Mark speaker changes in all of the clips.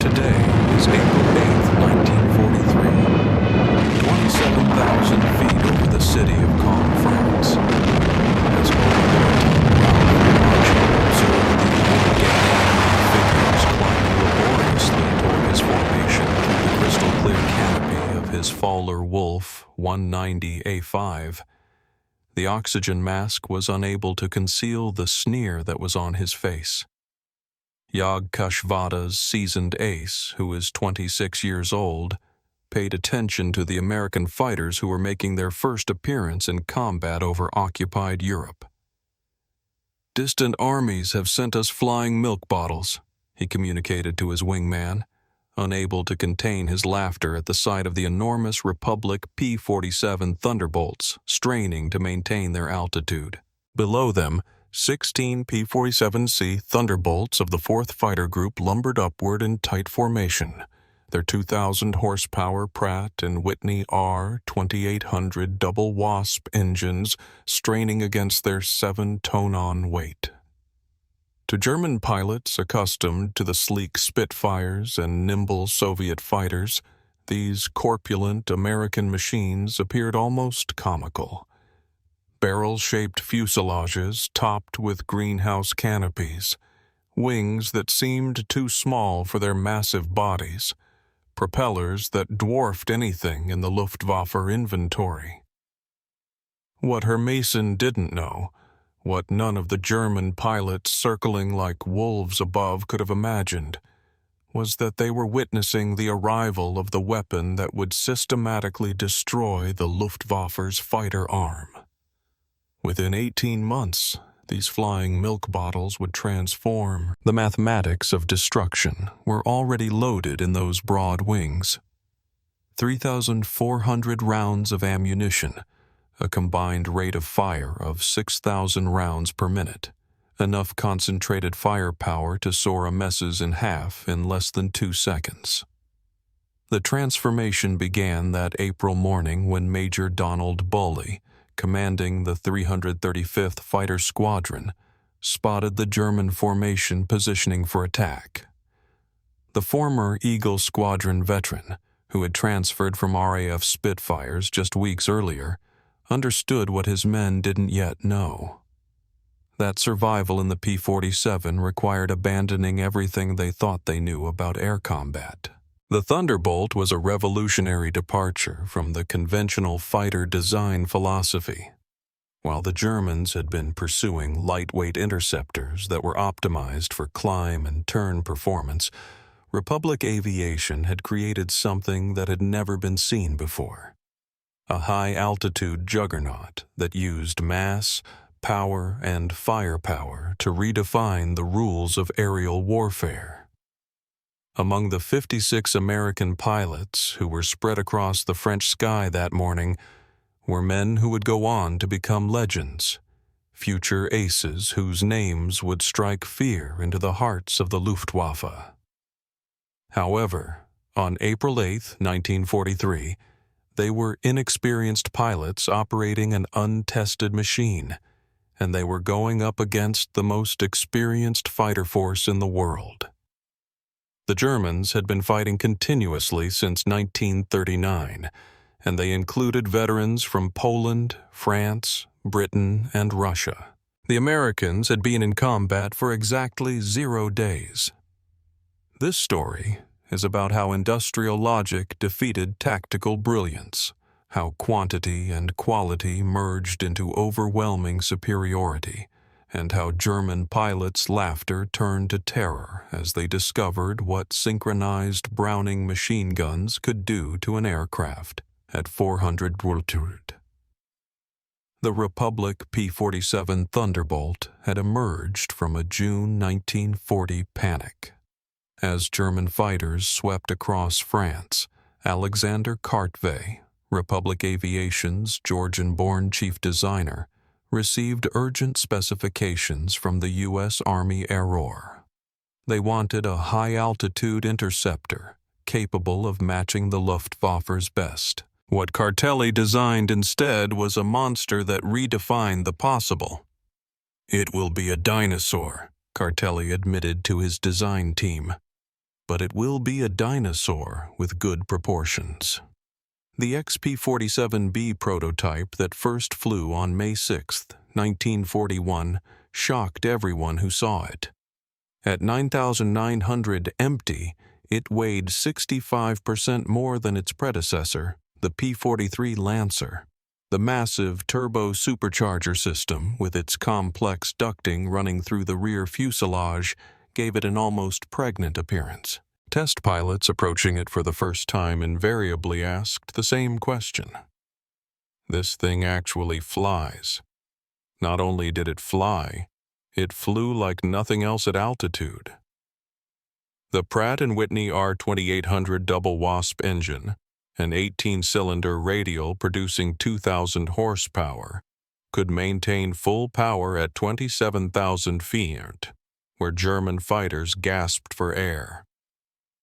Speaker 1: Today is April 8th, 1943, 27,000 feet over the city of Caen, France. As Overlord observed the elongated figures climbing laboriously toward his formation through the crystal-clear canopy of his Fowler Wolf 190A5, the oxygen mask was unable to conceal the sneer that was on his face. Yag Kashvada's seasoned ace, who is 26 years old, paid attention to the American fighters who were making their first appearance in combat over occupied Europe. "Distant armies have sent us flying milk bottles," he communicated to his wingman, unable to contain his laughter at the sight of the enormous Republic P-47 Thunderbolts straining to maintain their altitude. Below them, 16 P-47C Thunderbolts of the 4th Fighter Group lumbered upward in tight formation, their 2,000-horsepower Pratt & Whitney R2800 double Wasp engines straining against their 7-ton weight. To German pilots accustomed to the sleek Spitfires and nimble Soviet fighters, these corpulent American machines appeared almost comical. Barrel-shaped fuselages topped with greenhouse canopies, wings that seemed too small for their massive bodies, propellers that dwarfed anything in the Luftwaffe inventory. What her Mason didn't know, what none of the German pilots circling like wolves above could have imagined, was that they were witnessing the arrival of the weapon that would systematically destroy the Luftwaffe's fighter arm. Within 18 months, these flying milk bottles would transform. The mathematics of destruction were already loaded in those broad wings. 3,400 rounds of ammunition, a combined rate of fire of 6,000 rounds per minute, enough concentrated firepower to saw a messes in half in less than 2 seconds. The transformation began that April morning when Major Donald Bully, commanding the 335th Fighter Squadron, spotted the German formation positioning for attack. The former Eagle Squadron veteran, who had transferred from RAF Spitfires just weeks earlier, understood what his men didn't yet know. That survival in the P-47 required abandoning everything they thought they knew about air combat. The Thunderbolt was a revolutionary departure from the conventional fighter design philosophy. While the Germans had been pursuing lightweight interceptors that were optimized for climb and turn performance, Republic Aviation had created something that had never been seen before. A high-altitude juggernaut that used mass, power, and firepower to redefine the rules of aerial warfare. Among the 56 American pilots who were spread across the French sky that morning were men who would go on to become legends, future aces whose names would strike fear into the hearts of the Luftwaffe. However, on April 8, 1943, they were inexperienced pilots operating an untested machine, and they were going up against the most experienced fighter force in the world. The Germans had been fighting continuously since 1939, and they included veterans from Poland, France, Britain, and Russia. The Americans had been in combat for exactly 0 days. This story is about how industrial logic defeated tactical brilliance, how quantity and quality merged into overwhelming superiority, and how German pilots' laughter turned to terror as they discovered what synchronized Browning machine guns could do to an aircraft at 400 altitude. The Republic P-47 Thunderbolt had emerged from a June 1940 panic. As German fighters swept across France, Alexander Cartway, Republic Aviation's Georgian-born chief designer, received urgent specifications from the U.S. Army Air Corps. They wanted a high-altitude interceptor capable of matching the Luftwaffe's best. What Cartelli designed instead was a monster that redefined the possible. "It will be a dinosaur," Cartelli admitted to his design team. but it will be a dinosaur with good proportions. The XP-47B prototype that first flew on May 6, 1941, shocked everyone who saw it. At 9,900 empty, it weighed 65% more than its predecessor, the P-43 Lancer. The massive turbo-supercharger system, with its complex ducting running through the rear fuselage, gave it an almost pregnant appearance. Test pilots approaching it for the first time invariably asked the same question. This thing actually flies. Not only did it fly, it flew like nothing else at altitude. The Pratt & Whitney R2800 double WASP engine, an 18-cylinder radial producing 2,000 horsepower, could maintain full power at 27,000 feet, where German fighters gasped for air.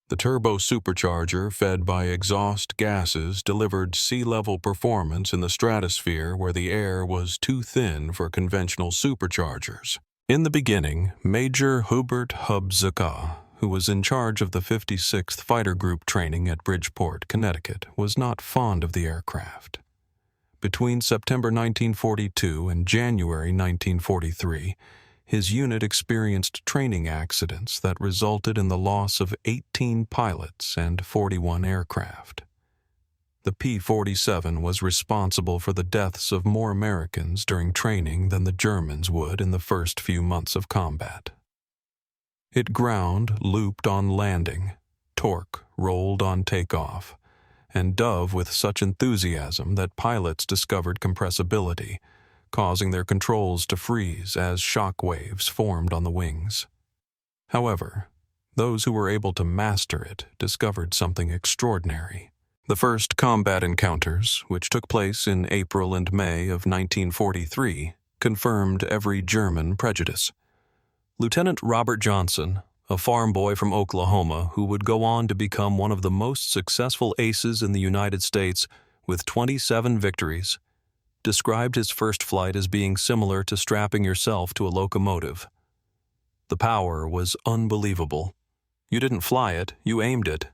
Speaker 1: The turbo supercharger, fed by exhaust gases, delivered sea-level performance in the stratosphere where the air was too thin for conventional superchargers. In the beginning, Major Hubert Hubzuka, who was in charge of the 56th Fighter Group training at Bridgeport, Connecticut, was not fond of the aircraft. Between September 1942 and January 1943, his unit experienced training accidents that resulted in the loss of 18 pilots and 41 aircraft. The P-47 was responsible for the deaths of more Americans during training than the Germans would in the first few months of combat. It ground, looped on landing, torque, rolled on takeoff, and dove with such enthusiasm that pilots discovered compressibility, causing their controls to freeze as shock waves formed on the wings. However, those who were able to master it discovered something extraordinary. The first combat encounters, which took place in April and May of 1943, confirmed every German prejudice. Lieutenant Robert Johnson, a farm boy from Oklahoma who would go on to become one of the most successful aces in the United States with 27 victories, described his first flight as being similar to strapping yourself to a locomotive. The power was unbelievable. You didn't fly it, you aimed it.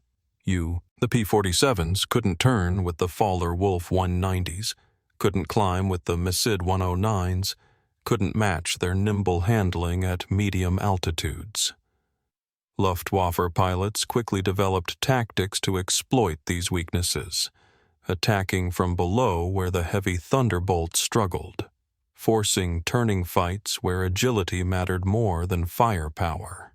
Speaker 1: The P-47s, couldn't turn with the Faller Wolf 190s, couldn't climb with the Mesid 109s, couldn't match their nimble handling at medium altitudes. Luftwaffe pilots quickly developed tactics to exploit these weaknesses, attacking from below where the heavy Thunderbolt struggled, forcing turning fights where agility mattered more than firepower.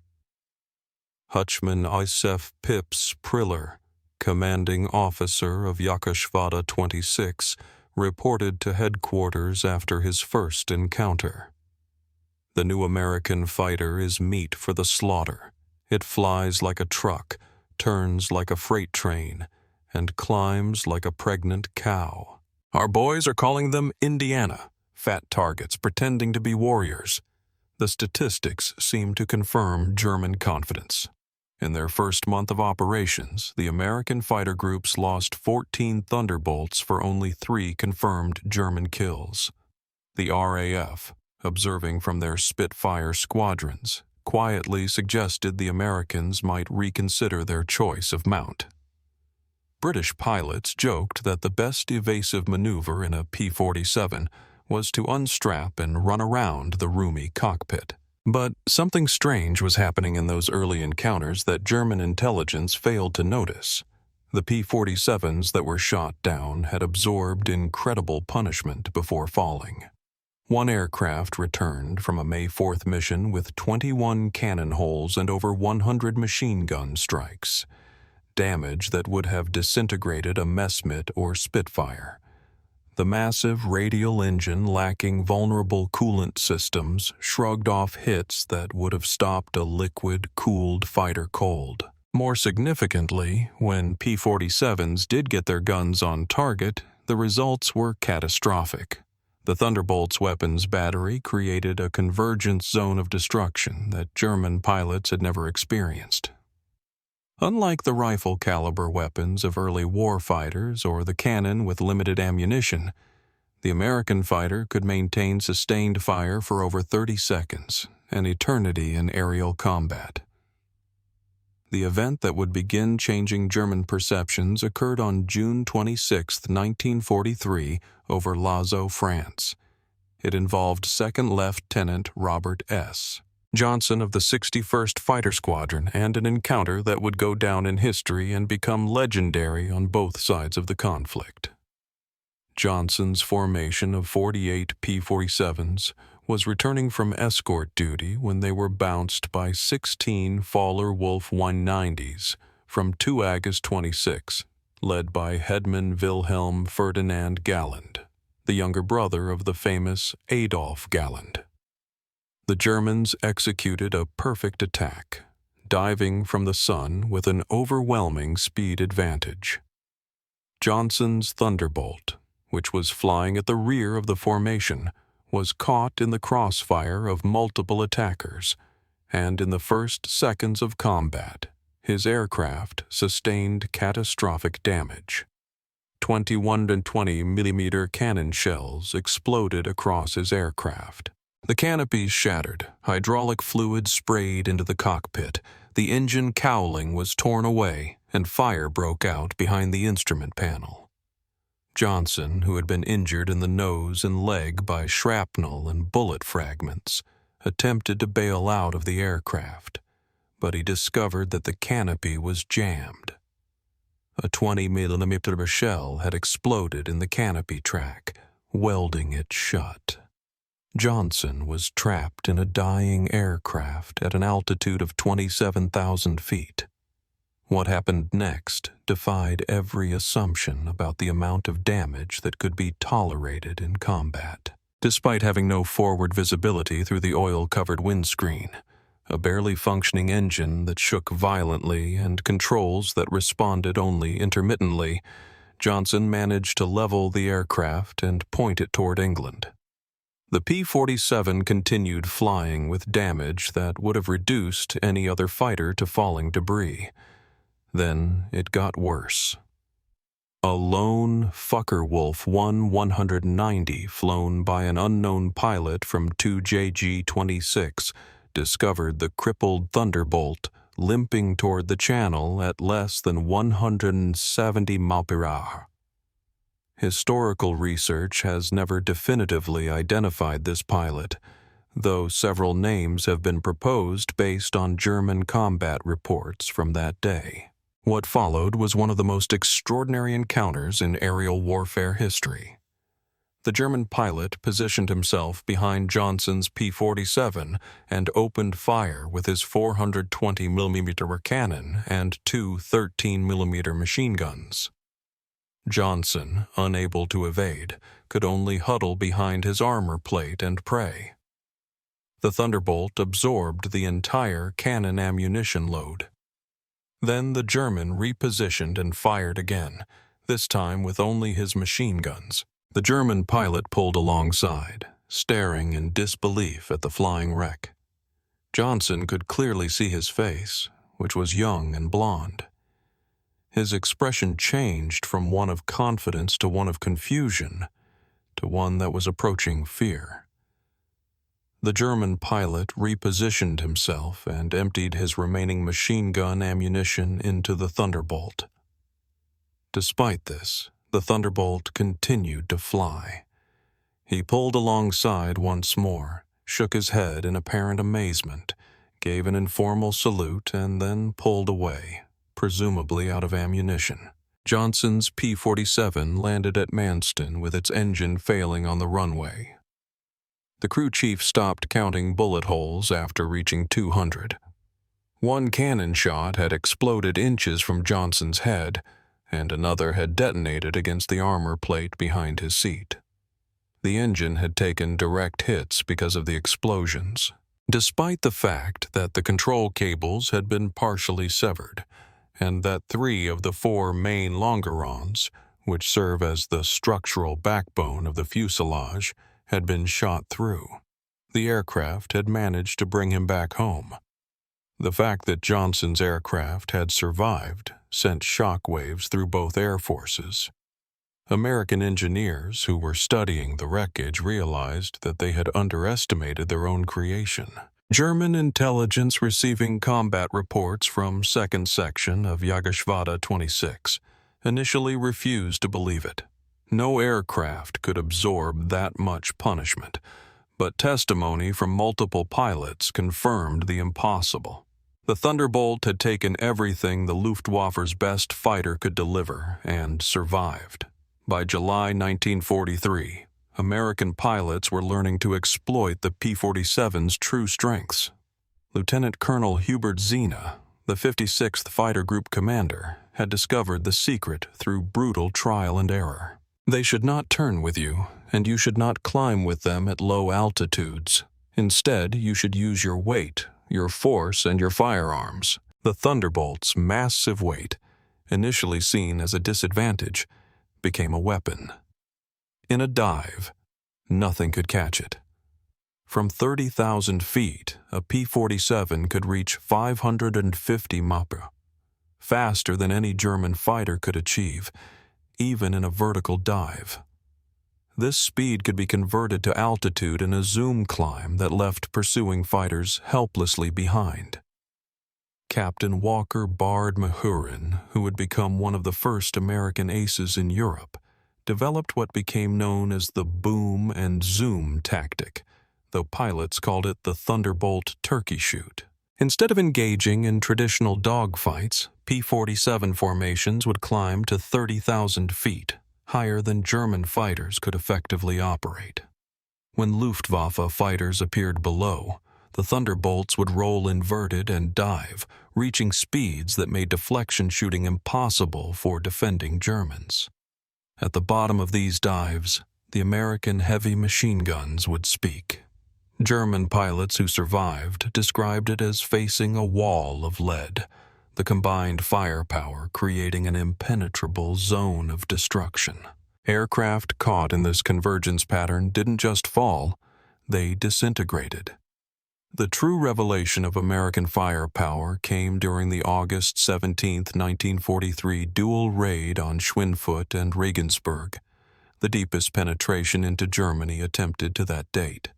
Speaker 1: Hutchman Isef Pips Priller, commanding officer of Yakashvada 26, reported to headquarters after his first encounter. The new American fighter is meat for the slaughter. It flies like a truck, turns like a freight train, and climbs like a pregnant cow. Our boys are calling them Indiana, fat targets pretending to be warriors. The statistics seem to confirm German confidence. In their first month of operations, the American fighter groups lost 14 Thunderbolts for only 3 confirmed German kills. The RAF, observing from their Spitfire squadrons, quietly suggested the Americans might reconsider their choice of mount. British pilots joked that the best evasive maneuver in a P-47 was to unstrap and run around the roomy cockpit. But something strange was happening in those early encounters that German intelligence failed to notice. The P-47s that were shot down had absorbed incredible punishment before falling. One aircraft returned from a May 4th mission with 21 cannon holes and over 100 machine gun strikes, damage that would have disintegrated a Messerschmitt or Spitfire. The massive radial engine, lacking vulnerable coolant systems, shrugged off hits that would have stopped a liquid-cooled fighter cold. More significantly, when P-47s did get their guns on target, the results were catastrophic. The Thunderbolt's weapons battery created a convergence zone of destruction that German pilots had never experienced. Unlike the rifle-caliber weapons of early warfighters or the cannon with limited ammunition, the American fighter could maintain sustained fire for over 30 seconds, an eternity in aerial combat. The event that would begin changing German perceptions occurred on June 26, 1943, over Lazo, France. It involved Second Lieutenant Robert S. Johnson of the 61st Fighter Squadron, and an encounter that would go down in history and become legendary on both sides of the conflict. Johnson's formation of 48 P-47s was returning from escort duty when they were bounced by 16 Fowler-Wolf 190s from 2 August 26, led by Headman Wilhelm Ferdinand Galland, the younger brother of the famous Adolf Galland. The Germans executed a perfect attack, diving from the sun with an overwhelming speed advantage. Johnson's Thunderbolt, which was flying at the rear of the formation, was caught in the crossfire of multiple attackers, and in the first seconds of combat, his aircraft sustained catastrophic damage. 21-20 mm cannon shells exploded across his aircraft. The canopies shattered, hydraulic fluid sprayed into the cockpit, the engine cowling was torn away, and fire broke out behind the instrument panel. Johnson, who had been injured in the nose and leg by shrapnel and bullet fragments, attempted to bail out of the aircraft, but he discovered that the canopy was jammed. A 20 mm shell had exploded in the canopy track, welding it shut. Johnson was trapped in a dying aircraft at an altitude of 27,000 feet. What happened next defied every assumption about the amount of damage that could be tolerated in combat. Despite having no forward visibility through the oil-covered windscreen, a barely functioning engine that shook violently, and controls that responded only intermittently, Johnson managed to level the aircraft and point it toward England. The P-47 continued flying with damage that would have reduced any other fighter to falling debris. Then it got worse. A lone Focke-Wulf 190 flown by an unknown pilot from 2JG-26 discovered the crippled Thunderbolt limping toward the channel at less than 170 mph. Historical research has never definitively identified this pilot, though several names have been proposed based on German combat reports from that day. What followed was one of the most extraordinary encounters in aerial warfare history. The German pilot positioned himself behind Johnson's P-47 and opened fire with his 420 mm cannon and two 13 mm machine guns. Johnson, unable to evade, could only huddle behind his armor plate and pray. The Thunderbolt absorbed the entire cannon ammunition load. Then the German repositioned and fired again, this time with only his machine guns. The German pilot pulled alongside, staring in disbelief at the flying wreck. Johnson could clearly see his face, which was young and blond. His expression changed from one of confidence to one of confusion, to one that was approaching fear. The German pilot repositioned himself and emptied his remaining machine gun ammunition into the Thunderbolt. Despite this, the Thunderbolt continued to fly. He pulled alongside once more, shook his head in apparent amazement, gave an informal salute, and then pulled away, presumably out of ammunition. Johnson's P-47 landed at Manston with its engine failing on the runway. The crew chief stopped counting bullet holes after reaching 200. One cannon shot had exploded inches from Johnson's head, and another had detonated against the armor plate behind his seat. The engine had taken direct hits because of the explosions, despite the fact that the control cables had been partially severed, and that 3 of the 4 main longerons, which serve as the structural backbone of the fuselage, had been shot through. The aircraft had managed to bring him back home. The fact that Johnson's aircraft had survived sent shockwaves through both air forces. American engineers who were studying the wreckage realized that they had underestimated their own creation. German intelligence receiving combat reports from 2nd Section of Yugoslavia 26 initially refused to believe it. No aircraft could absorb that much punishment, but testimony from multiple pilots confirmed the impossible. The Thunderbolt had taken everything the Luftwaffe's best fighter could deliver and survived. By July 1943, American pilots were learning to exploit the P-47's true strengths. Lieutenant Colonel Hubert Zena, the 56th Fighter Group commander, had discovered the secret through brutal trial and error. They should not turn with you, and you should not climb with them at low altitudes. Instead, you should use your weight, your force, and your firearms. The Thunderbolt's massive weight, initially seen as a disadvantage, became a weapon. In a dive, nothing could catch it. From 30,000 feet, a P-47 could reach 550 Mach, faster than any German fighter could achieve, even in a vertical dive. This speed could be converted to altitude in a zoom climb that left pursuing fighters helplessly behind. Captain Walker Bard Mahurin, who had become one of the first American aces in Europe, developed what became known as the boom and zoom tactic, though pilots called it the Thunderbolt turkey shoot. Instead of engaging in traditional dogfights, P-47 formations would climb to 30,000 feet, higher than German fighters could effectively operate. When Luftwaffe fighters appeared below, the Thunderbolts would roll inverted and dive, reaching speeds that made deflection shooting impossible for defending Germans. At the bottom of these dives, the American heavy machine guns would speak. German pilots who survived described it as facing a wall of lead, the combined firepower creating an impenetrable zone of destruction. Aircraft caught in this convergence pattern didn't just fall, they disintegrated. The true revelation of American firepower came during the August 17, 1943 dual raid on Schweinfurt and Regensburg, the deepest penetration into Germany attempted to that date.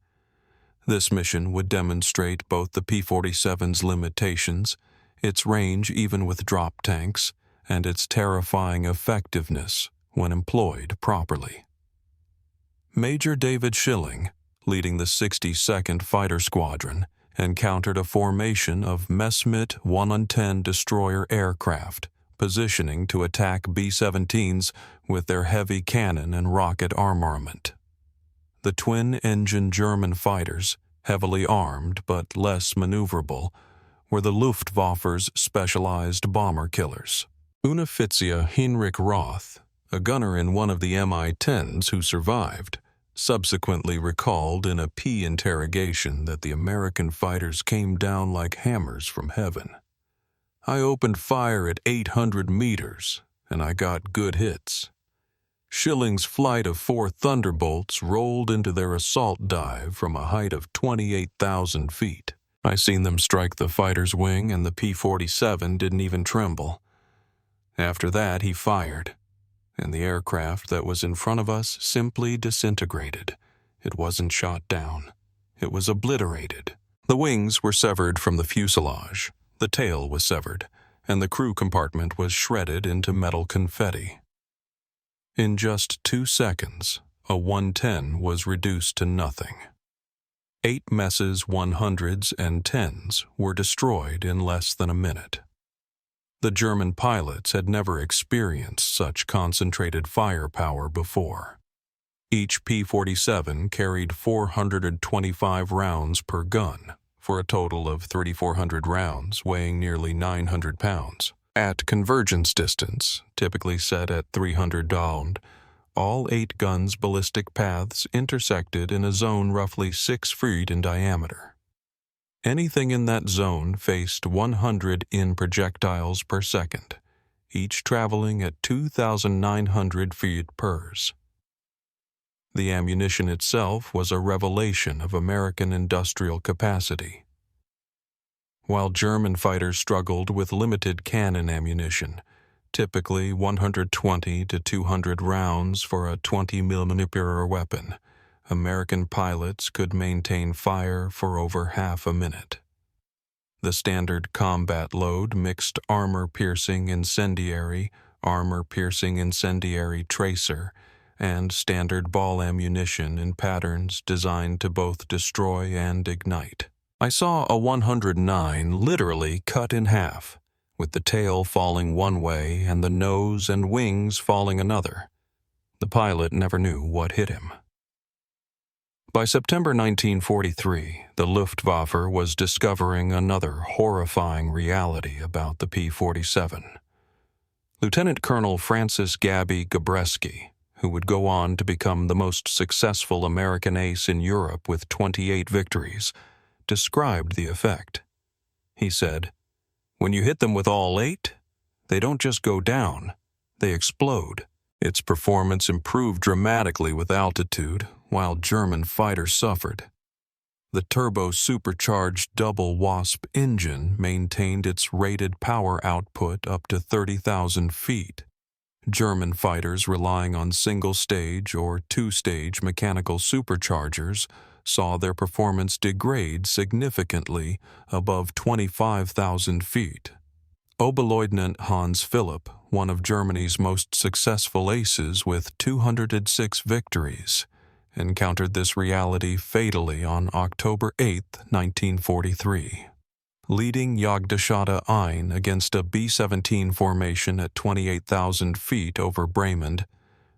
Speaker 1: This mission would demonstrate both the P-47's limitations, its range even with drop tanks, and its terrifying effectiveness when employed properly. Major David Schilling, leading the 62nd Fighter Squadron, encountered a formation of Messerschmitt 110 destroyer aircraft, positioning to attack B-17s with their heavy cannon and rocket armament. The twin-engine German fighters, heavily armed but less maneuverable, were the Luftwaffe's specialized bomber killers. Unteroffizier Heinrich Roth, a gunner in one of the Mi-10s who survived, subsequently recalled in a P interrogation that the American fighters came down like hammers from heaven. I opened fire at 800 meters, and I got good hits. Schilling's flight of 4 Thunderbolts rolled into their assault dive from a height of 28,000 feet. I seen them strike the fighter's wing, and the P-47 didn't even tremble. After that, he fired, and the aircraft that was in front of us simply disintegrated. It wasn't shot down. It was obliterated. The wings were severed from the fuselage, the tail was severed, and the crew compartment was shredded into metal confetti. In just 2 seconds, a 110 was reduced to nothing. 8 Mess's 100s and 10s were destroyed in less than a minute. The German pilots had never experienced such concentrated firepower before. Each P-47 carried 425 rounds per gun, for a total of 3,400 rounds weighing nearly 900 pounds. At convergence distance, typically set at 300 downed, all 8 guns' ballistic paths intersected in a zone roughly 6 feet in diameter. Anything in that zone faced 100 in projectiles per second, each traveling at 2,900 feet per second. The ammunition itself was a revelation of American industrial capacity. While German fighters struggled with limited cannon ammunition, typically 120 to 200 rounds for a 20 mm weapon, American pilots could maintain fire for over half a minute. The standard combat load mixed armor-piercing incendiary, armor-piercing incendiary tracer, and standard ball ammunition in patterns designed to both destroy and ignite. I saw a 109 literally cut in half, with the tail falling one way and the nose and wings falling another. The pilot never knew what hit him. By September 1943, the Luftwaffe was discovering another horrifying reality about the P-47. Lieutenant Colonel Francis Gabby Gabreski, who would go on to become the most successful American ace in Europe with 28 victories, described the effect. He said, "When you hit them with all 8, they don't just go down, they explode." Its performance improved dramatically with altitude, while German fighters suffered. The turbo-supercharged double Wasp engine maintained its rated power output up to 30,000 feet. German fighters relying on single-stage or two-stage mechanical superchargers saw their performance degrade significantly above 25,000 feet. Oberleutnant Hans Philipp, one of Germany's most successful aces with 206 victories, encountered this reality fatally on October 8, 1943. Leading Jagdgeschwader 1 against a B-17 formation at 28,000 feet over Bremen,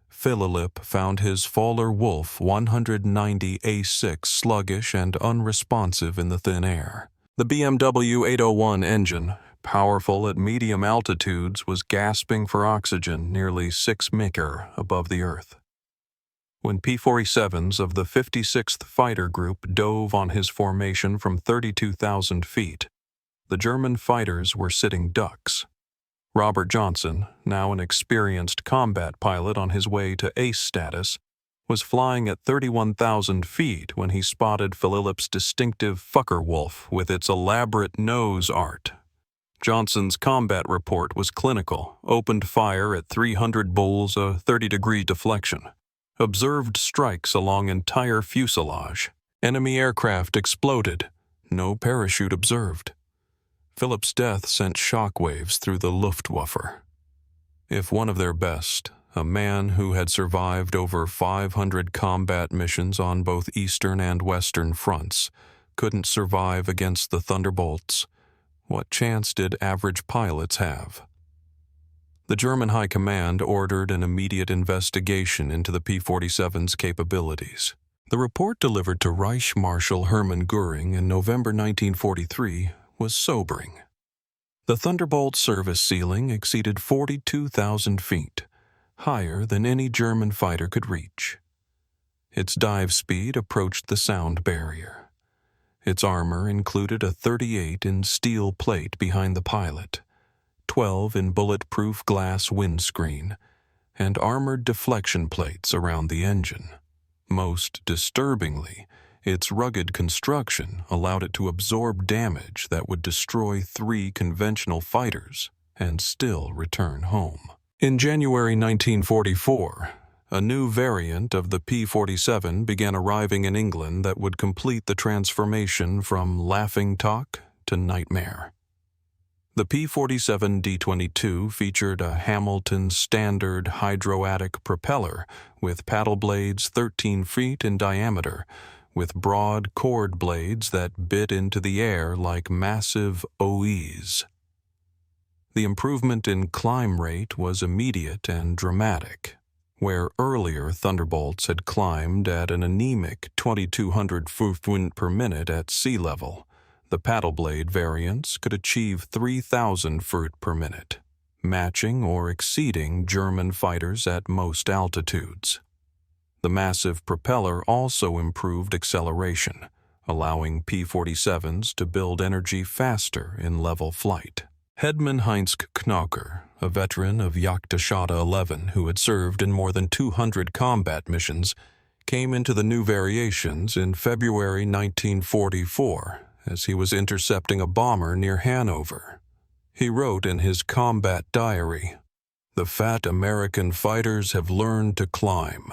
Speaker 1: Philipp found his Fowler Wolf 190 A6 sluggish and unresponsive in the thin air. The BMW 801 engine, powerful at medium altitudes, was gasping for oxygen nearly 6 Mk above the earth. When P-47s of the 56th Fighter Group dove on his formation from 32,000 feet, the German fighters were sitting ducks. Robert Johnson, now an experienced combat pilot on his way to ace status, was flying at 31,000 feet when he spotted Philipp's distinctive Focke-Wulf with its elaborate nose art. Johnson's combat report was clinical, opened fire at 300 bulls, a 30-degree deflection. Observed strikes along entire fuselage. Enemy aircraft exploded. No parachute observed. Philipp's death sent shockwaves through the Luftwaffe. If one of their best, a man who had survived over 500 combat missions on both Eastern and Western fronts, couldn't survive against the Thunderbolts, what chance did average pilots have? The German High Command ordered an immediate investigation into the P-47's capabilities. The report delivered to Reich Marshal Hermann Göring in November 1943 was sobering. The Thunderbolt service ceiling exceeded 42,000 feet, higher than any German fighter could reach. Its dive speed approached the sound barrier. Its armor included a 38 in steel plate behind the pilot, 12 in bulletproof glass windscreen, and armored deflection plates around the engine. Most disturbingly, its rugged construction allowed it to absorb damage that would destroy 3 conventional fighters and still return home. In January 1944, a new variant of the P-47 began arriving in England that would complete the transformation from laughingstock to nightmare. The P-47 D-22 featured a Hamilton standard hydroatic propeller with paddle blades 13 feet in diameter, with broad chord blades that bit into the air like massive OEs. The improvement in climb rate was immediate and dramatic. Where earlier Thunderbolts had climbed at an anemic 2,200 foot per minute at sea level, the paddle blade variants could achieve 3,000 foot per minute, matching or exceeding German fighters at most altitudes. The massive propeller also improved acceleration, allowing P-47s to build energy faster in level flight. Hedman Heinz Knocker, a veteran of Jagdgeschwader 11 who had served in more than 200 combat missions, came into the new variations in February 1944 as he was intercepting a bomber near Hanover. He wrote in his combat diary, "The fat American fighters have learned to climb.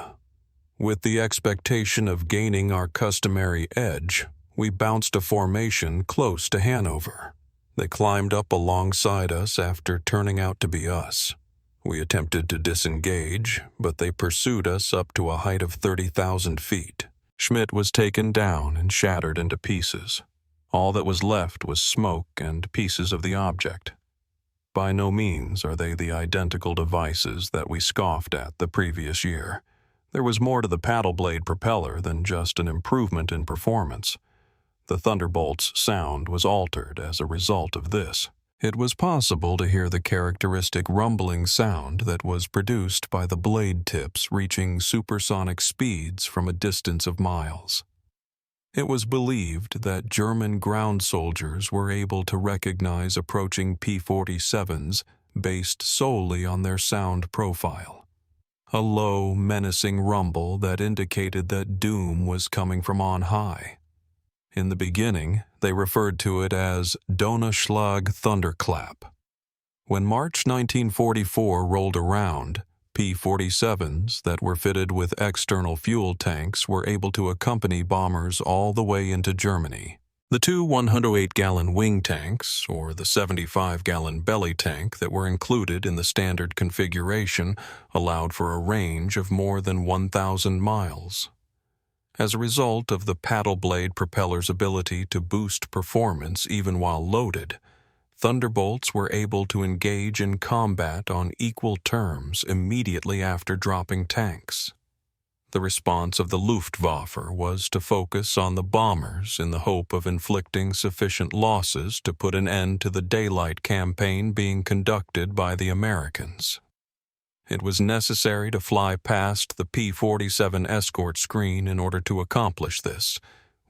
Speaker 1: With the expectation of gaining our customary edge, we bounced a formation close to Hanover. They climbed up alongside us after turning out to be us. We attempted to disengage, but they pursued us up to a height of 30,000 feet. Schmidt was taken down and shattered into pieces. All that was left was smoke and pieces of the object. By no means are they the identical devices that we scoffed at the previous year. There was more to the paddle blade propeller than just an improvement in performance. The Thunderbolt's sound was altered as a result of this. It was possible to hear the characteristic rumbling sound that was produced by the blade tips reaching supersonic speeds from a distance of miles. It was believed that German ground soldiers were able to recognize approaching P-47s based solely on their sound profile. A low, menacing rumble that indicated that doom was coming from on high. In the beginning, they referred to it as Donnerschlag Thunderclap. When March 1944 rolled around, P-47s that were fitted with external fuel tanks were able to accompany bombers all the way into Germany. The two 108-gallon wing tanks, or the 75-gallon belly tank that were included in the standard configuration, allowed for a range of more than 1,000 miles. As a result of the paddle blade propeller's ability to boost performance even while loaded, Thunderbolts were able to engage in combat on equal terms immediately after dropping tanks. The response of the Luftwaffe was to focus on the bombers in the hope of inflicting sufficient losses to put an end to the daylight campaign being conducted by the Americans. It was necessary to fly past the P-47 escort screen in order to accomplish this,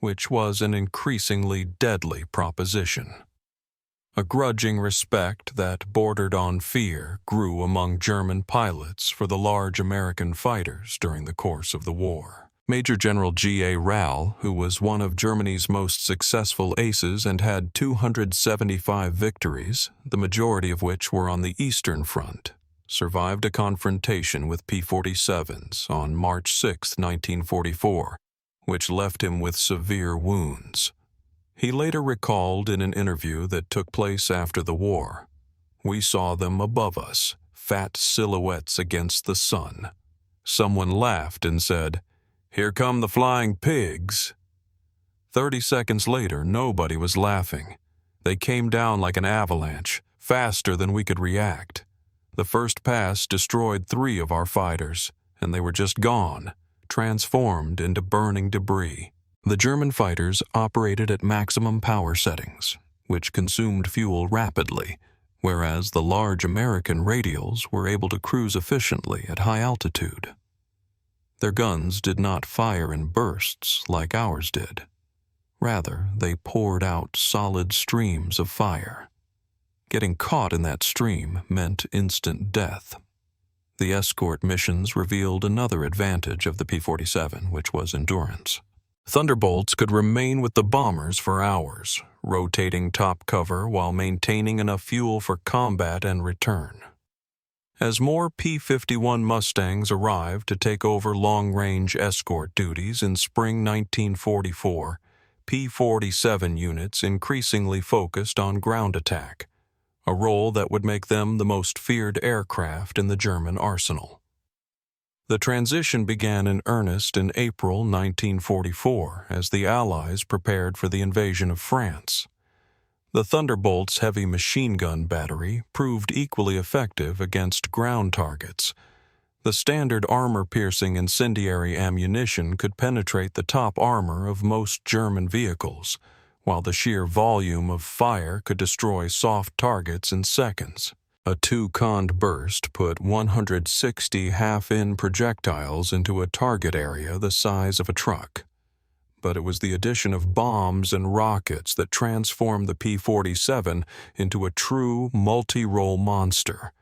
Speaker 1: which was an increasingly deadly proposition. A grudging respect that bordered on fear grew among German pilots for the large American fighters during the course of the war. Major General G.A. Rall, who was one of Germany's most successful aces and had 275 victories, the majority of which were on the Eastern Front, survived a confrontation with P-47s on March 6, 1944, which left him with severe wounds. He later recalled in an interview that took place after the war, "We saw them above us, fat silhouettes against the sun. Someone laughed and said, 'Here come the flying pigs.' 30 seconds later, nobody was laughing. They came down like an avalanche, faster than we could react. The first pass destroyed 3 of our fighters, and they were just gone, transformed into burning debris." The German fighters operated at maximum power settings, which consumed fuel rapidly, whereas the large American radials were able to cruise efficiently at high altitude. Their guns did not fire in bursts like ours did. Rather, they poured out solid streams of fire. Getting caught in that stream meant instant death. The escort missions revealed another advantage of the P-47, which was endurance. Thunderbolts could remain with the bombers for hours, rotating top cover while maintaining enough fuel for combat and return. As more P-51 Mustangs arrived to take over long-range escort duties in spring 1944, P-47 units increasingly focused on ground attack, a role that would make them the most feared aircraft in the German arsenal. The transition began in earnest in April 1944 as the Allies prepared for the invasion of France. The Thunderbolt's heavy machine gun battery proved equally effective against ground targets. The standard armor-piercing incendiary ammunition could penetrate the top armor of most German vehicles, while the sheer volume of fire could destroy soft targets in seconds. A 2-cond burst put 160 half-in projectiles into a target area the size of a truck. But it was the addition of bombs and rockets that transformed the P-47 into a true multi-role monster.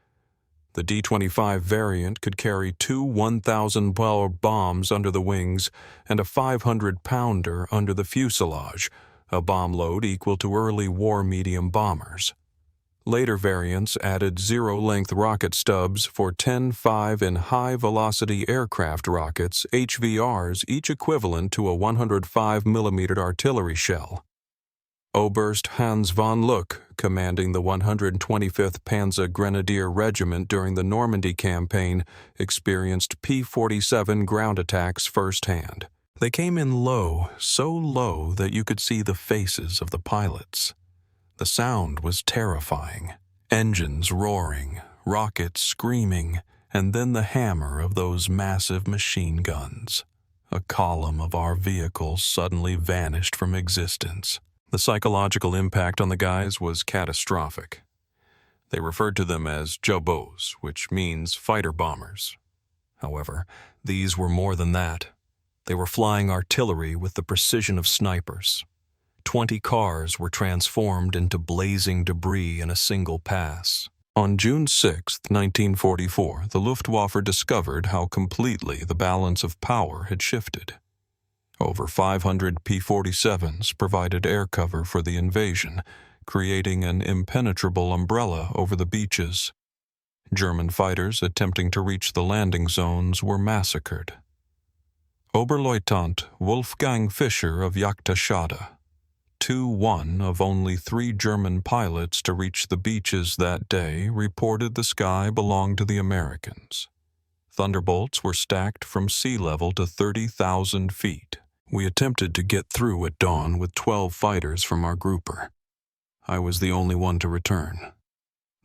Speaker 1: The D-25 variant could carry 2 1,000-power bombs under the wings and a 500-pounder under the fuselage, a bomb load equal to early war medium bombers. Later variants added zero-length rocket stubs for 10-5 and high-velocity aircraft rockets, HVRs, each equivalent to a 105mm artillery shell. Oberst Hans von Luck, commanding the 125th Panzer Grenadier Regiment during the Normandy campaign, experienced P-47 ground attacks firsthand. They came in low, so low that you could see the faces of the pilots. The sound was terrifying. Engines roaring, rockets screaming, and then the hammer of those massive machine guns. A column of our vehicles suddenly vanished from existence. The psychological impact on the guys was catastrophic. They referred to them as jobos, which means fighter bombers. However, these were more than that. They were flying artillery with the precision of snipers. 20 cars were transformed into blazing debris in a single pass. On June 6, 1944, the Luftwaffe discovered how completely the balance of power had shifted. Over 500 P-47s provided air cover for the invasion, creating an impenetrable umbrella over the beaches. German fighters attempting to reach the landing zones were massacred. Oberleutnant Wolfgang Fischer of Jagdschade, one of only 3 German pilots to reach the beaches that day, reported the sky belonged to the Americans. Thunderbolts were stacked from sea level to 30,000 feet. We attempted to get through at dawn with 12 fighters from our grouper. I was the only one to return.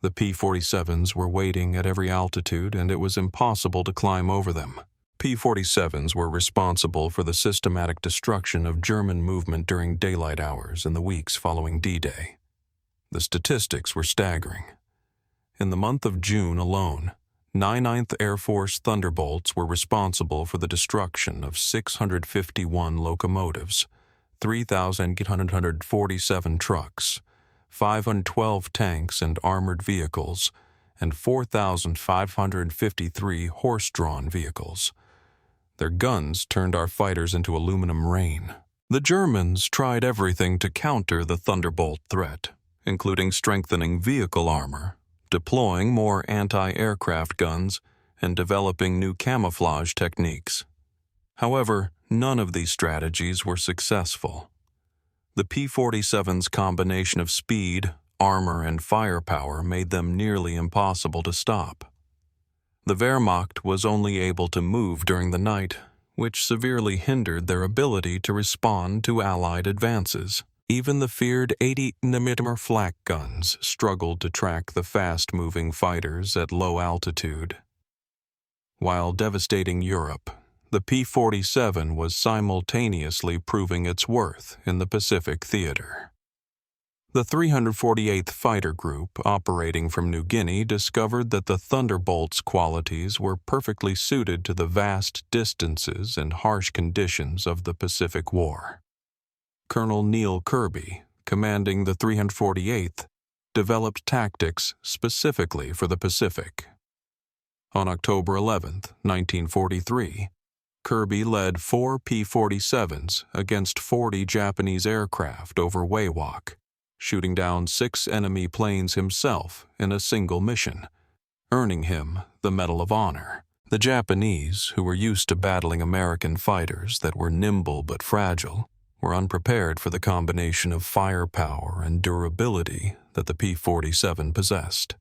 Speaker 1: The P-47s were waiting at every altitude, and it was impossible to climb over them. P-47s were responsible for the systematic destruction of German movement during daylight hours in the weeks following D-Day. The statistics were staggering. In the month of June alone, 99th Air Force Thunderbolts were responsible for the destruction of 651 locomotives, 3,847 trucks, 512 tanks and armored vehicles, and 4,553 horse-drawn vehicles. Their guns turned our fighters into aluminum rain. The Germans tried everything to counter the Thunderbolt threat, including strengthening vehicle armor, deploying more anti-aircraft guns, and developing new camouflage techniques. However, none of these strategies were successful. The P-47's combination of speed, armor, and firepower made them nearly impossible to stop. The Wehrmacht was only able to move during the night, which severely hindered their ability to respond to Allied advances. Even the feared 80mm flak guns struggled to track the fast-moving fighters at low altitude. While devastating Europe, the P-47 was simultaneously proving its worth in the Pacific theater. The 348th Fighter Group, operating from New Guinea, discovered that the Thunderbolt's qualities were perfectly suited to the vast distances and harsh conditions of the Pacific War. Colonel Neil Kirby, commanding the 348th, developed tactics specifically for the Pacific. On October 11, 1943, Kirby led 4 P-47s against 40 Japanese aircraft over Wewak, shooting down 6 enemy planes himself in a single mission, earning him the Medal of Honor. The Japanese, who were used to battling American fighters that were nimble but fragile, were unprepared for the combination of firepower and durability that the P-47 possessed.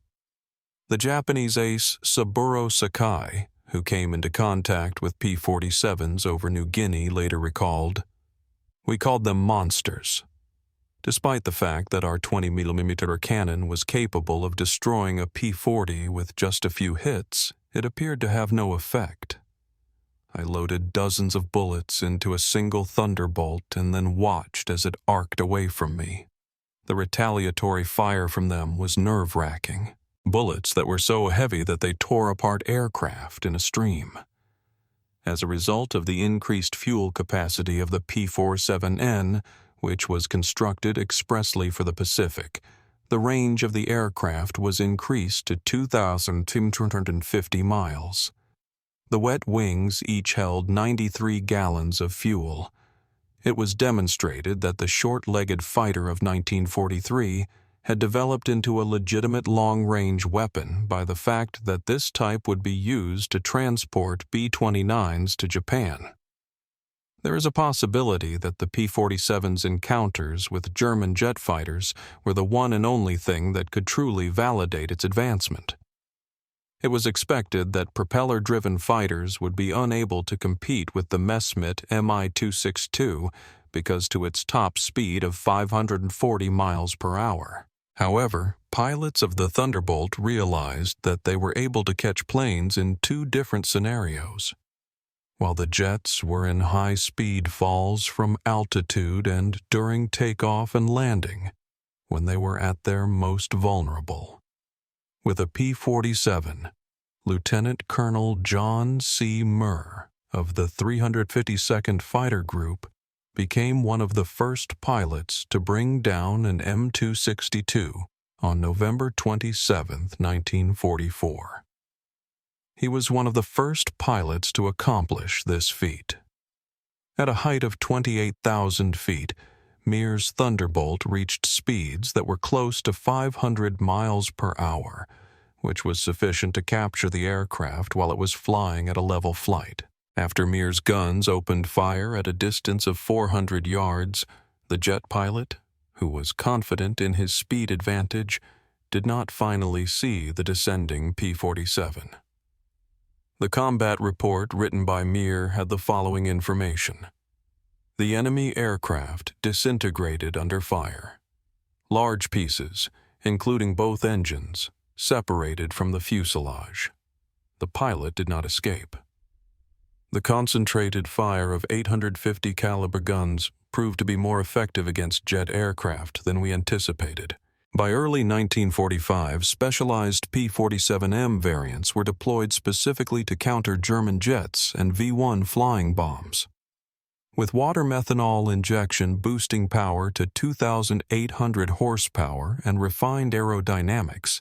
Speaker 1: The Japanese ace Saburo Sakai, who came into contact with P-47s over New Guinea, later recalled, "We called them monsters." Despite the fact that our 20mm cannon was capable of destroying a P-40 with just a few hits, it appeared to have no effect. I loaded dozens of bullets into a single Thunderbolt and then watched as it arced away from me. The retaliatory fire from them was nerve-wracking. Bullets that were so heavy that they tore apart aircraft in a stream. As a result of the increased fuel capacity of the P-47N, which was constructed expressly for the Pacific, the range of the aircraft was increased to 2,250 miles. The wet wings each held 93 gallons of fuel. It was demonstrated that the short-legged fighter of 1943 had developed into a legitimate long-range weapon by the fact that this type would be used to transport B-29s to Japan. There is a possibility that the P-47's encounters with German jet fighters were the one and only thing that could truly validate its advancement. It was expected that propeller-driven fighters would be unable to compete with the Messerschmitt Mi-262 because to its top speed of 540 miles per hour. However, pilots of the Thunderbolt realized that they were able to catch planes in two different scenarios. While the jets were in high-speed falls from altitude and during takeoff and landing, when they were at their most vulnerable. With a P-47, Lieutenant Colonel John C. Murr of the 352nd Fighter Group became one of the first pilots to bring down an M262 on November 27, 1944. He was one of the first pilots to accomplish this feat. At a height of 28,000 feet, Murr's Thunderbolt reached speeds that were close to 500 miles per hour, which was sufficient to capture the aircraft while it was flying at a level flight. After Murr's guns opened fire at a distance of 400 yards, the jet pilot, who was confident in his speed advantage, did not finally see the descending P-47. The combat report written by Murr had the following information. The enemy aircraft disintegrated under fire. Large pieces, including both engines, separated from the fuselage. The pilot did not escape. The concentrated fire of 850 caliber guns proved to be more effective against jet aircraft than we anticipated. By early 1945, specialized P-47M variants were deployed specifically to counter German jets and V-1 flying bombs. With water methanol injection boosting power to 2,800 horsepower and refined aerodynamics,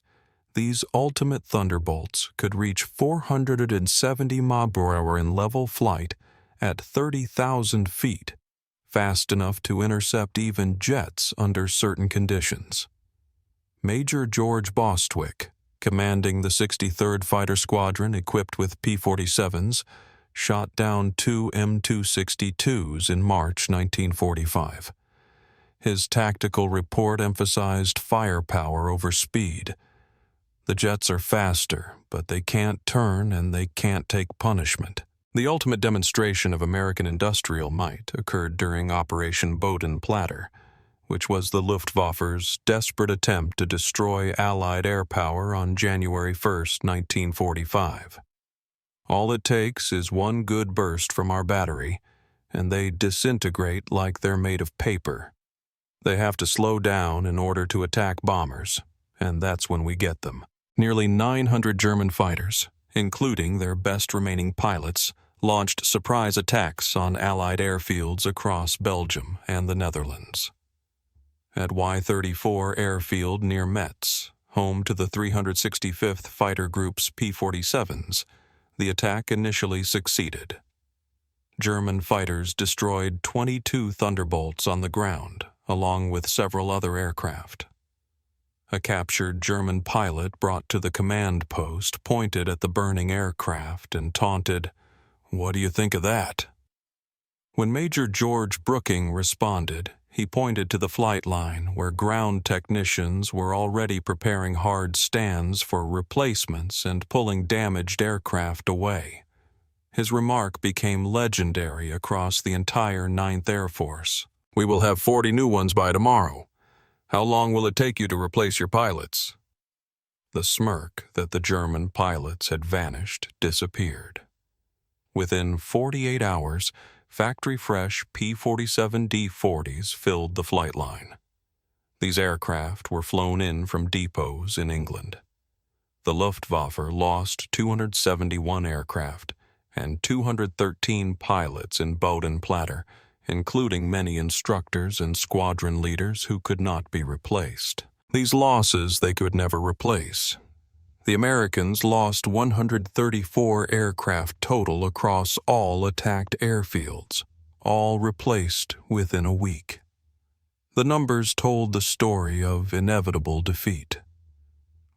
Speaker 1: these ultimate Thunderbolts could reach 470 mph in level flight at 30,000 feet, fast enough to intercept even jets under certain conditions. Major George Bostwick, commanding the 63rd Fighter Squadron equipped with P-47s, shot down two M262s in March 1945. His tactical report emphasized firepower over speed. The jets are faster, but they can't turn and they can't take punishment. The ultimate demonstration of American industrial might occurred during Operation Bodenplatte, which was the Luftwaffe's desperate attempt to destroy Allied air power on January 1, 1945. All it takes is one good burst from our battery, and they disintegrate like they're made of paper. They have to slow down in order to attack bombers, and that's when we get them. Nearly 900 German fighters, including their best remaining pilots, launched surprise attacks on Allied airfields across Belgium and the Netherlands. At Y-34 airfield near Metz, home to the 365th Fighter Group's P-47s, the attack initially succeeded. German fighters destroyed 22 Thunderbolts on the ground, along with several other aircraft. A captured German pilot brought to the command post pointed at the burning aircraft and taunted, "What do you think of that?" When Major George Brooking responded, he pointed to the flight line where ground technicians were already preparing hard stands for replacements and pulling damaged aircraft away. His remark became legendary across the entire 9th Air Force. "We will have 40 new ones by tomorrow. How long will it take you to replace your pilots?" The smirk that the German pilots had vanished disappeared. Within 48 hours, factory-fresh P-47 D-40s filled the flight line. These aircraft were flown in from depots in England. The Luftwaffe lost 271 aircraft and 213 pilots in Bodenplatte, including many instructors and squadron leaders who could not be replaced. These losses they could never replace. The Americans lost 134 aircraft total across all attacked airfields, all replaced within a week. The numbers told the story of inevitable defeat.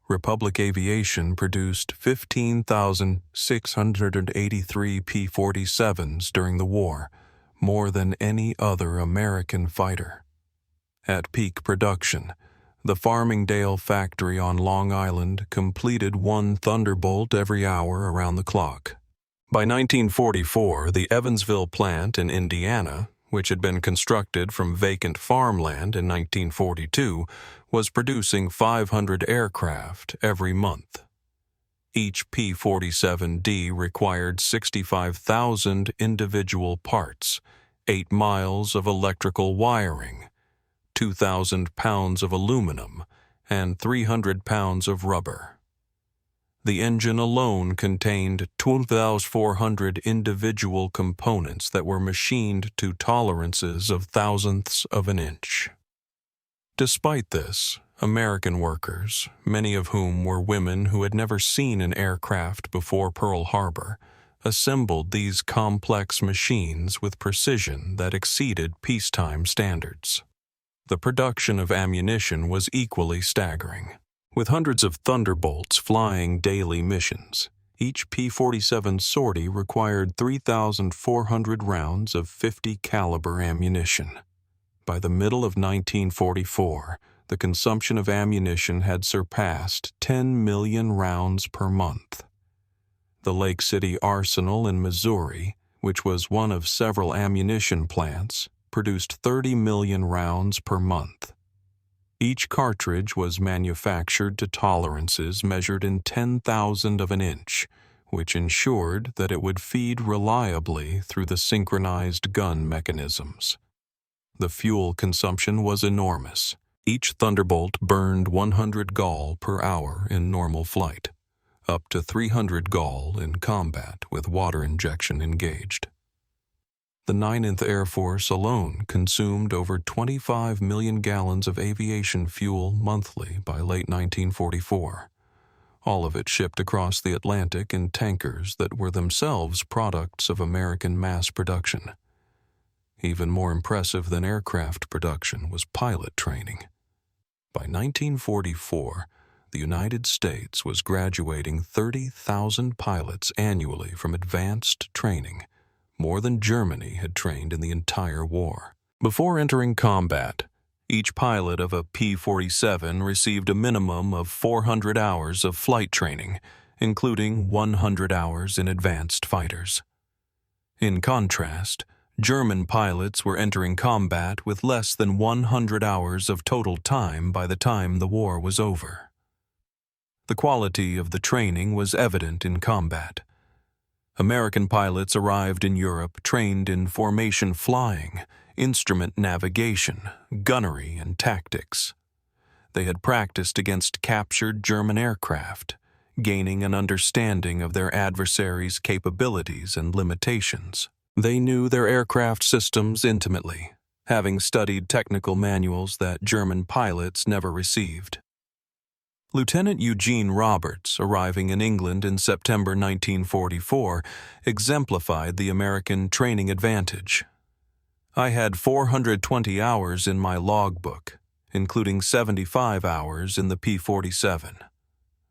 Speaker 1: Republic Aviation produced 15,683 P-47s during the war, more than any other American fighter. At peak production, the Farmingdale factory on Long Island completed one Thunderbolt every hour around the clock. By 1944, the Evansville plant in Indiana, which had been constructed from vacant farmland in 1942, was producing 500 aircraft every month. Each P-47D required 65,000 individual parts, 8 miles of electrical wiring, 2,000 pounds of aluminum, and 300 pounds of rubber. The engine alone contained 2,400 individual components that were machined to tolerances of thousandths of an inch. Despite this, American workers, many of whom were women who had never seen an aircraft before Pearl Harbor, assembled these complex machines with precision that exceeded peacetime standards. The production of ammunition was equally staggering. With hundreds of Thunderbolts flying daily missions, each P-47 sortie required 3,400 rounds of .50 caliber ammunition. By the middle of 1944, the consumption of ammunition had surpassed 10 million rounds per month. The Lake City Arsenal in Missouri, which was one of several ammunition plants, produced 30 million rounds per month. Each cartridge was manufactured to tolerances measured in 10,000 of an inch, which ensured that it would feed reliably through the synchronized gun mechanisms. The fuel consumption was enormous. Each Thunderbolt burned 100 gall per hour in normal flight, up to 300 gall in combat with water injection engaged. The 9th Air Force alone consumed over 25 million gallons of aviation fuel monthly by late 1944, all of it shipped across the Atlantic in tankers that were themselves products of American mass production. Even more impressive than aircraft production was pilot training. By 1944, the United States was graduating 30,000 pilots annually from advanced training, more than Germany had trained in the entire war. Before entering combat, each pilot of a P-47 received a minimum of 400 hours of flight training, including 100 hours in advanced fighters. In contrast, German pilots were entering combat with less than 100 hours of total time by the time the war was over. The quality of the training was evident in combat. American pilots arrived in Europe trained in formation flying, instrument navigation, gunnery, and tactics. They had practiced against captured German aircraft, gaining an understanding of their adversaries' capabilities and limitations. They knew their aircraft systems intimately, having studied technical manuals that German pilots never received. Lieutenant Eugene Roberts, arriving in England in September 1944, exemplified the American training advantage. I had 420 hours in my logbook, including 75 hours in the P-47.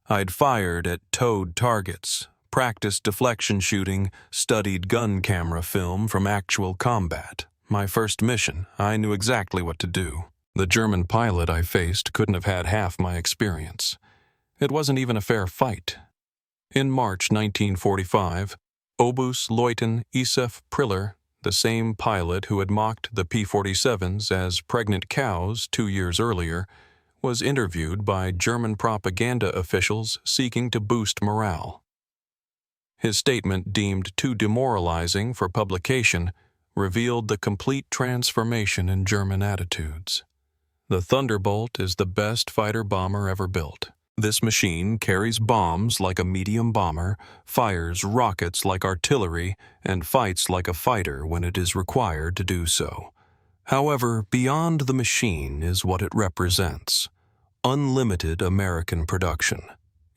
Speaker 1: I'd fired at towed targets, practiced deflection shooting, studied gun camera film from actual combat. My first mission, I knew exactly what to do. The German pilot I faced couldn't have had half my experience. It wasn't even a fair fight. In March 1945, Obus Leutnant Isef Priller, the same pilot who had mocked the P-47s as pregnant cows 2 years earlier, was interviewed by German propaganda officials seeking to boost morale. His statement, deemed too demoralizing for publication, revealed the complete transformation in German attitudes. The Thunderbolt is the best fighter bomber ever built. This machine carries bombs like a medium bomber, fires rockets like artillery, and fights like a fighter when it is required to do so. However, beyond the machine is what it represents: unlimited American production.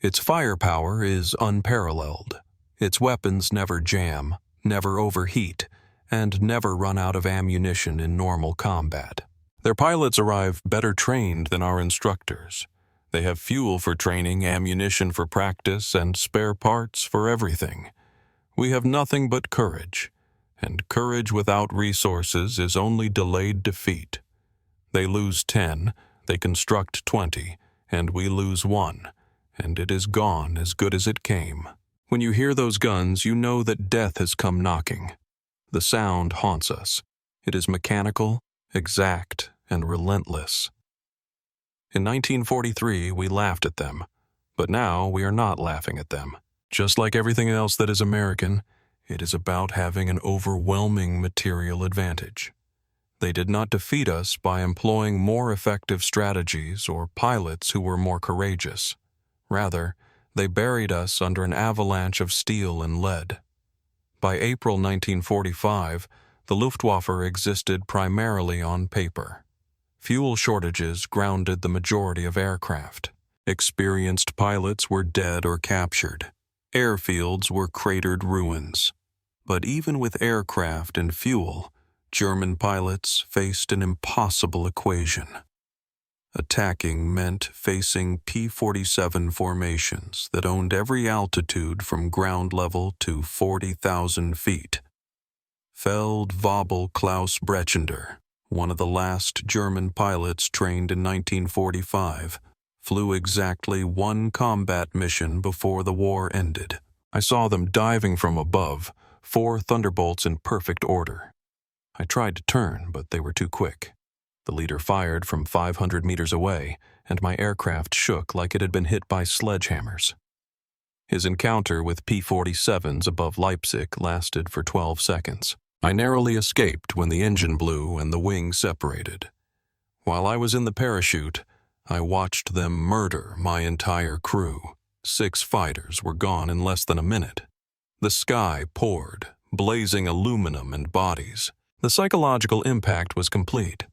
Speaker 1: Its firepower is unparalleled. Its weapons never jam, never overheat, and never run out of ammunition in normal combat. Their pilots arrive better trained than our instructors. They have fuel for training, ammunition for practice, and spare parts for everything. We have nothing but courage, and courage without resources is only delayed defeat. They lose 10, they construct 20, and we lose 1, and it is gone as good as it came. When you hear those guns, you know that death has come knocking. The sound haunts us. It is mechanical, exact, and relentless. In 1943, we laughed at them, but now we are not laughing at them. Just like everything else that is American, it is about having an overwhelming material advantage. They did not defeat us by employing more effective strategies or pilots who were more courageous. Rather, they buried us under an avalanche of steel and lead. By April 1945, the Luftwaffe existed primarily on paper. Fuel shortages grounded the majority of aircraft. Experienced pilots were dead or captured. Airfields were cratered ruins. But even with aircraft and fuel, German pilots faced an impossible equation. Attacking meant facing P-47 formations that owned every altitude from ground level to 40,000 feet. Feldwebel Klaus Brechender, one of the last German pilots trained in 1945, flew exactly one combat mission before the war ended. I saw them diving from above, 4 Thunderbolts in perfect order. I tried to turn, but they were too quick. The leader fired from 500 meters away, and my aircraft shook like it had been hit by sledgehammers. His encounter with P-47s above Leipzig lasted for 12 seconds. I narrowly escaped when the engine blew and the wings separated. While I was in the parachute, I watched them murder my entire crew. 6 fighters were gone in less than a minute. The sky poured, blazing aluminum and bodies. The psychological impact was complete.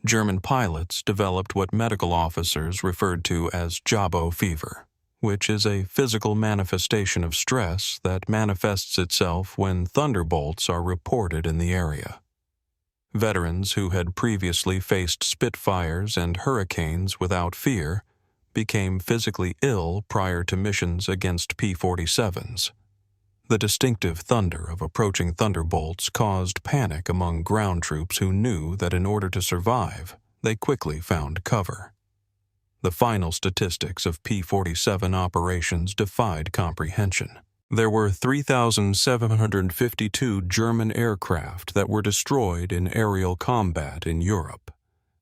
Speaker 1: German pilots developed what medical officers referred to as Jabo fever, which is a physical manifestation of stress that manifests itself when thunderbolts are reported in the area. Veterans who had previously faced Spitfires and Hurricanes without fear became physically ill prior to missions against P-47s. The distinctive thunder of approaching thunderbolts caused panic among ground troops who knew that in order to survive, they quickly found cover. The final statistics of P-47 operations defied comprehension. There were 3,752 German aircraft that were destroyed in aerial combat in Europe,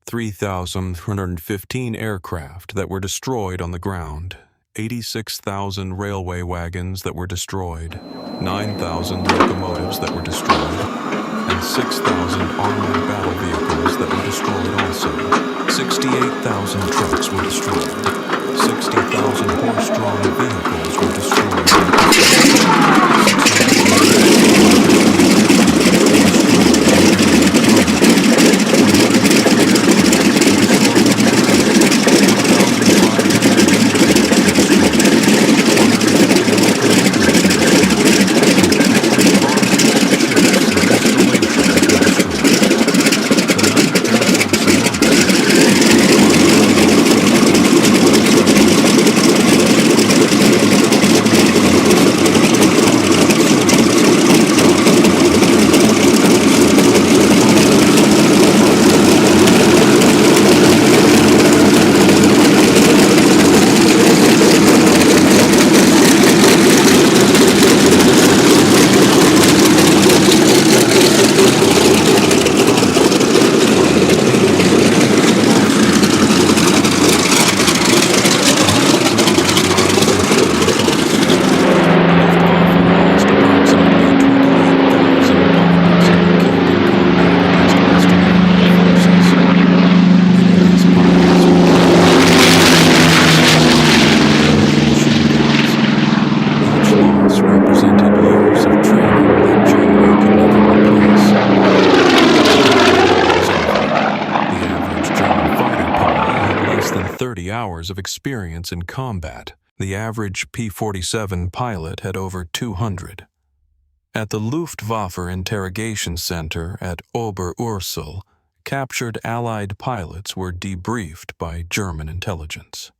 Speaker 1: 3,315 aircraft that were destroyed on the ground, 86,000 railway wagons that were destroyed, 9,000 locomotives that were destroyed, and 6,000 armored battle vehicles that were destroyed also. 68,000 trucks were destroyed. 60,000 horse-drawn vehicles were destroyed. Of experience in combat. The average P-47 pilot had over 200. At the Luftwaffe Interrogation Center at Oberursel, captured Allied pilots were debriefed by German intelligence.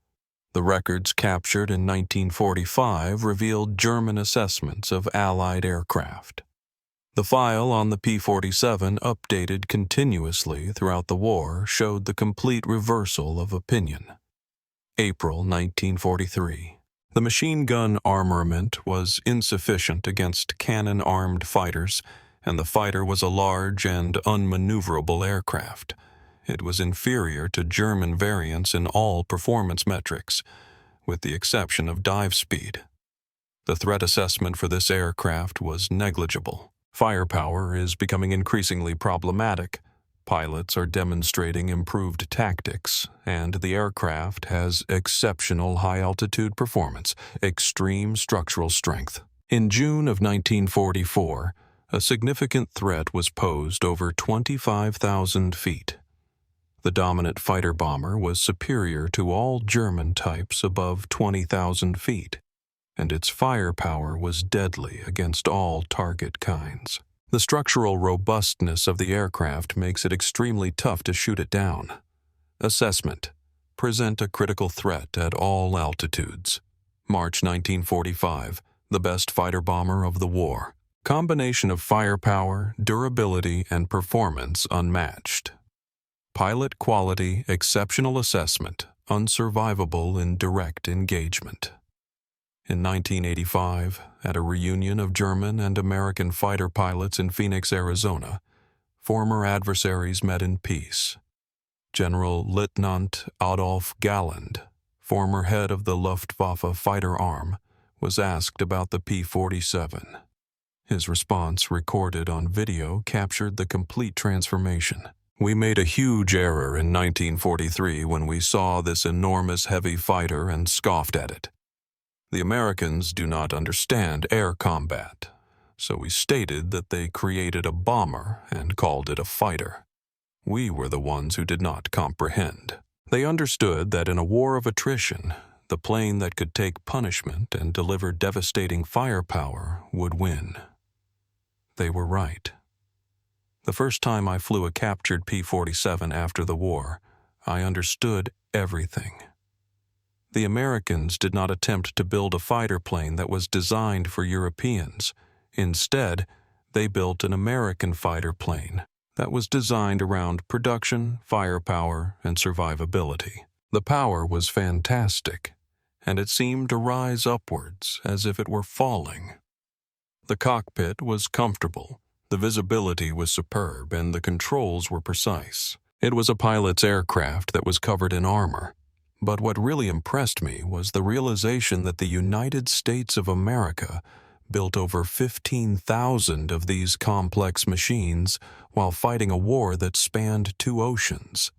Speaker 1: The records captured in 1945 revealed German assessments of Allied aircraft. The file on the P-47, updated continuously throughout the war, showed the complete reversal of opinion. April 1943. The machine gun armament was insufficient against cannon-armed fighters, and the fighter was a large and unmaneuverable aircraft. It was inferior to German variants in all performance metrics, with the exception of dive speed. The threat assessment for this aircraft was negligible. Firepower is becoming increasingly problematic. Pilots are demonstrating improved tactics, and the aircraft has exceptional high-altitude performance, extreme structural strength. In June of 1944, a significant threat was posed over 25,000 feet. The dominant fighter bomber was superior to all German types above 20,000 feet, and its firepower was deadly against all target kinds. The structural robustness of the aircraft makes it extremely tough to shoot it down. Assessment: present a critical threat at all altitudes. March 1945, the best fighter bomber of the war. Combination of firepower, durability, and performance unmatched. Pilot quality, exceptional assessment, unsurvivable in direct engagement. In 1985, at a reunion of German and American fighter pilots in Phoenix, Arizona, former adversaries met in peace. General Lieutenant Adolf Galland, former head of the Luftwaffe fighter arm, was asked about the P-47. His response, recorded on video, captured the complete transformation. "We made a huge error in 1943 when we saw this enormous heavy fighter and scoffed at it. The Americans do not understand air combat, so we stated that they created a bomber and called it a fighter. We were the ones who did not comprehend. They understood that in a war of attrition, the plane that could take punishment and deliver devastating firepower would win. They were right. The first time I flew a captured P-47 after the war, I understood everything. The Americans did not attempt to build a fighter plane that was designed for Europeans. Instead, they built an American fighter plane that was designed around production, firepower, and survivability. The power was fantastic, and it seemed to rise upwards as if it were falling. The cockpit was comfortable, the visibility was superb, and the controls were precise. It was a pilot's aircraft that was covered in armor. But what really impressed me was the realization that the United States of America built over 15,000 of these complex machines while fighting a war that spanned 2 oceans.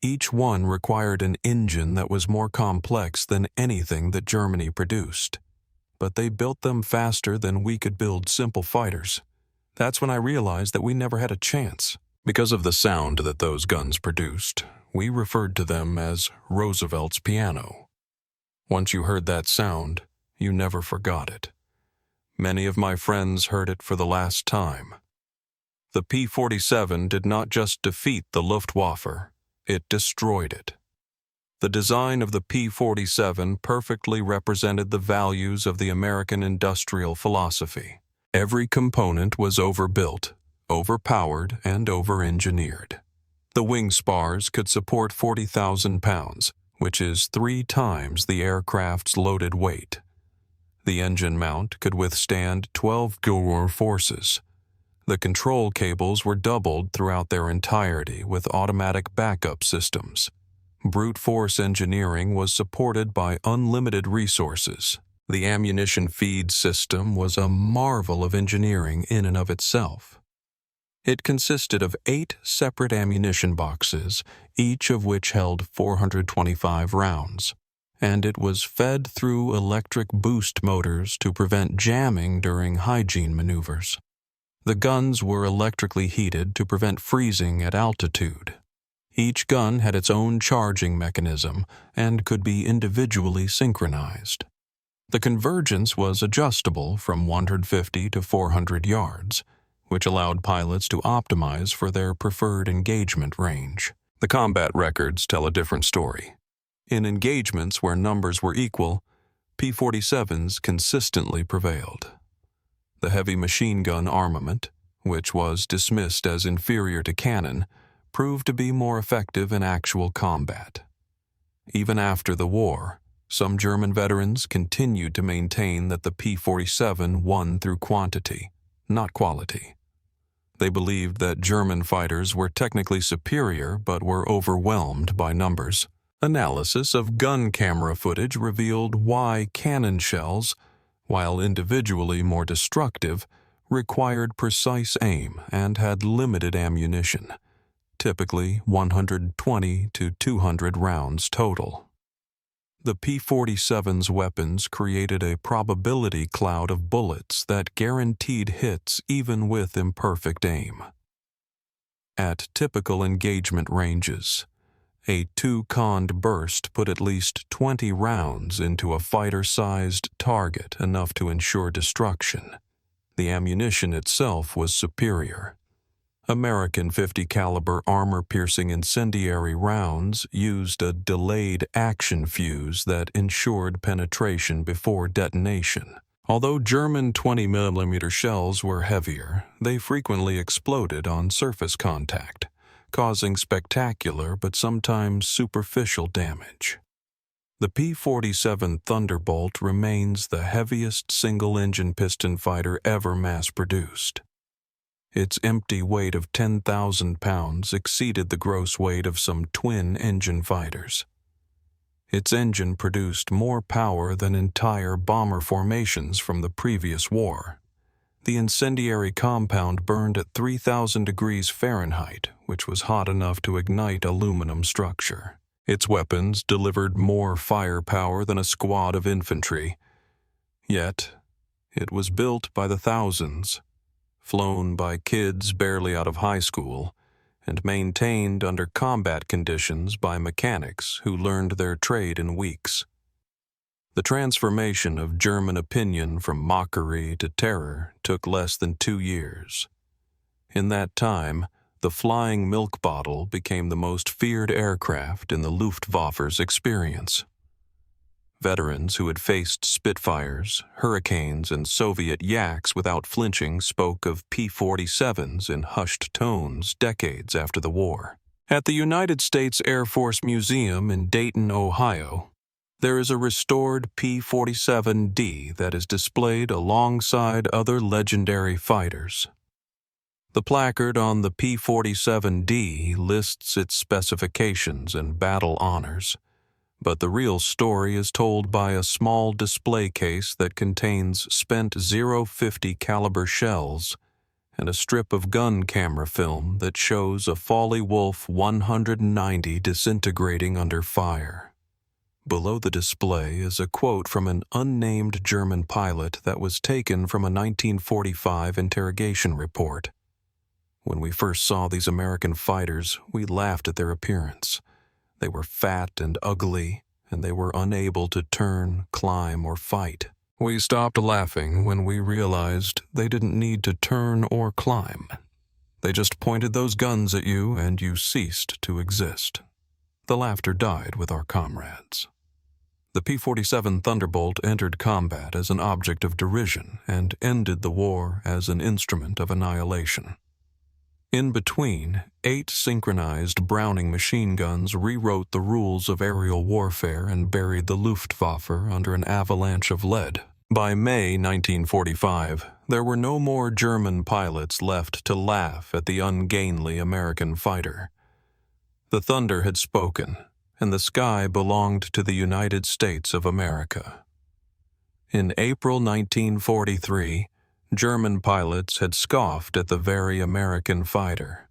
Speaker 1: Each one required an engine that was more complex than anything that Germany produced. But they built them faster than we could build simple fighters. That's when I realized that we never had a chance. Because of the sound that those guns produced, we referred to them as Roosevelt's piano. Once you heard that sound, you never forgot it. Many of my friends heard it for the last time. The P-47 did not just defeat the Luftwaffe, it destroyed it. The design of the P-47 perfectly represented the values of the American industrial philosophy. Every component was overbuilt, overpowered, and over-engineered. The wing spars could support 40,000 pounds, which is 3 times the aircraft's loaded weight. The engine mount could withstand 12 kg forces. The control cables were doubled throughout their entirety with automatic backup systems. Brute force engineering was supported by unlimited resources. The ammunition feed system was a marvel of engineering in and of itself. It consisted of 8 separate ammunition boxes, each of which held 425 rounds, and it was fed through electric boost motors to prevent jamming during hygiene maneuvers. The guns were electrically heated to prevent freezing at altitude. Each gun had its own charging mechanism and could be individually synchronized. The convergence was adjustable from 150 to 400 yards, which allowed pilots to optimize for their preferred engagement range. The combat records tell a different story. In engagements where numbers were equal, P-47s consistently prevailed. The heavy machine gun armament, which was dismissed as inferior to cannon, proved to be more effective in actual combat. Even after the war, some German veterans continued to maintain that the P-47 won through quantity, not quality. They believed that German fighters were technically superior but were overwhelmed by numbers. Analysis of gun camera footage revealed why cannon shells, while individually more destructive, required precise aim and had limited ammunition, typically 120 to 200 rounds total. The P-47's weapons created a probability cloud of bullets that guaranteed hits even with imperfect aim. At typical engagement ranges, a two-conned burst put at least 20 rounds into a fighter-sized target, enough to ensure destruction. The ammunition itself was superior. American .50 caliber armor-piercing incendiary rounds used a delayed action fuse that ensured penetration before detonation. Although German 20mm shells were heavier, they frequently exploded on surface contact, causing spectacular but sometimes superficial damage. The P-47 Thunderbolt remains the heaviest single-engine piston fighter ever mass-produced. Its empty weight of 10,000 pounds exceeded the gross weight of some twin-engine fighters. Its engine produced more power than entire bomber formations from the previous war. The incendiary compound burned at 3,000 degrees Fahrenheit, which was hot enough to ignite aluminum structure. Its weapons delivered more firepower than a squad of infantry. Yet, it was built by the thousands, flown by kids barely out of high school, and maintained under combat conditions by mechanics who learned their trade in weeks. The transformation of German opinion from mockery to terror took less than 2 years. In that time, the flying milk bottle became the most feared aircraft in the Luftwaffe's experience. Veterans who had faced Spitfires, Hurricanes, and Soviet Yaks without flinching spoke of P-47s in hushed tones decades after the war. At the United States Air Force Museum in Dayton, Ohio, there is a restored P-47D that is displayed alongside other legendary fighters. The placard on the P-47D lists its specifications and battle honors, but the real story is told by a small display case that contains spent .050 caliber shells and a strip of gun camera film that shows a Folly Wolf 190 disintegrating under fire. Below the display is a quote from an unnamed German pilot that was taken from a 1945 interrogation report. When we first saw these American fighters, we laughed at their appearance. They were fat and ugly, and they were unable to turn, climb, or fight. We stopped laughing when we realized they didn't need to turn or climb. They just pointed those guns at you and you ceased to exist. The laughter died with our comrades. The P-47 Thunderbolt entered combat as an object of derision and ended the war as an instrument of annihilation. In between, 8 synchronized Browning machine guns rewrote the rules of aerial warfare and buried the Luftwaffe under an avalanche of lead. By May 1945, there were no more German pilots left to laugh at the ungainly American fighter. The thunder had spoken, and the sky belonged to the United States of America. In April 1943, German pilots had scoffed at the very American fighter.